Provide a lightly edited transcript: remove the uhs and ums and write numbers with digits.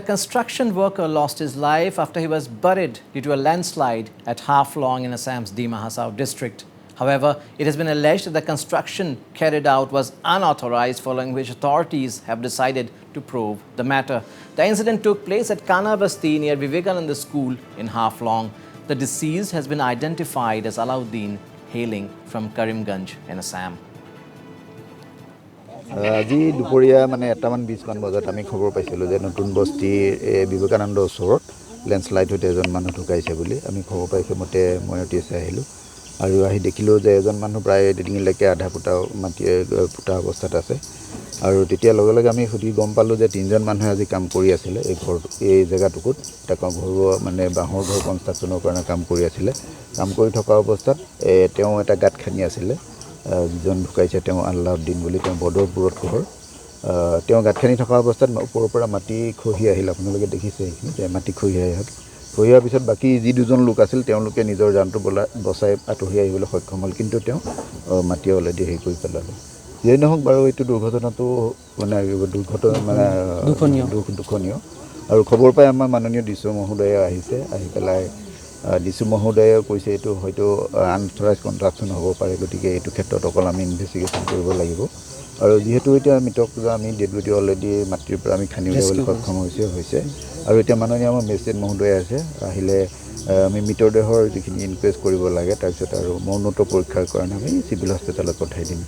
construction worker lost his life after he was buried due to a landslide at Halflong in Assam's Dima, Hasao district. However, it has been alleged that the construction carried out was unauthorized, following which authorities have decided to probe the matter. The incident took place at Kana Basti near Vivekananda School in Haflong. The deceased has been identified as Ala Uddin, hailing from Karimganj in Assam. আজি দুপৰীয়া মানে 1:20 বজাত আমি খবৰ পাইছিলোঁ যে নতুন বস্তি বিবেকানন্দ ওচৰত লেণ্ডস্লাইড হৈতে এজন মানুহ ঢুকাইছে বুলি আমি খবৰ পাইছোঁ মতে মই অতিছে আহিলোঁ আৰু আহি দেখিলোঁ যে এজন মানুহ প্ৰায় ডিঙিলৈকে আধা ফুটা অৱস্থাত আছে আৰু তেতিয়া লগে লগে আমি সুধি গম পালোঁ যে তিনিজন মানুহে আজি কাম কৰি আছিলে এই জেগাটুকুত এটা ঘৰুৱা মানে বাঁহৰ ঘৰ কনষ্ট্ৰাকশ্যনৰ কাৰণে কাম কৰি আছিলে কাম কৰি থকা অৱস্থাত তেওঁ এটা গাঁত খানি আছিলে যিজন ঢুকাইছে তেওঁ আলা উদ্দিন বুলি তেওঁ বদৰপুৰত ঘৰ তেওঁ গাঁতখানি থকা অৱস্থাত ওপৰৰ পৰা মাটি খহি আহিল আপোনালোকে দেখিছে এইখিনি যে মাটি খহি আহিল খহি অহাৰ পিছত বাকী যি দুজন লোক আছিল তেওঁলোকে নিজৰ জানটো বচাই আঁতৰি আহিবলৈ সক্ষম হ'ল কিন্তু তেওঁ মাটি অলৰেডি হেৰি কৰি পেলালে যিয়ে নহওক বাৰু এইটো দুৰ্ঘটনাটো মানে দুখনীয় আৰু খবৰ পাই আমাৰ মাননীয় ডিচি মহোদয়ে আহিছে আহি পেলাই ডিচি মহোদয়ে কৈছে এইটো হয়তো আনঅথৰাইজ কনষ্ট্ৰাকশ্যন হ'ব পাৰে গতিকে এইটো ক্ষেত্ৰত অকল আমি ইনভেষ্টিগেশ্যন কৰিব লাগিব আৰু যিহেতু এতিয়া মৃতক আমি ডেড বডি অলৰেডি মাটিৰ পৰা আমি খানি উলিয়াবলৈ সক্ষম হৈছে আৰু এতিয়া মাননীয় আমাৰ মেজিষ্ট্ৰেট মহোদয় আছে আহিলে আমি মৃতদেহৰ যিখিনি ইনকুৱেষ্ট কৰিব লাগে তাৰপিছত আৰু মৰণোত্তৰ পৰীক্ষাৰ কাৰণে আমি চিভিল হস্পিটেলত পঠাই দিম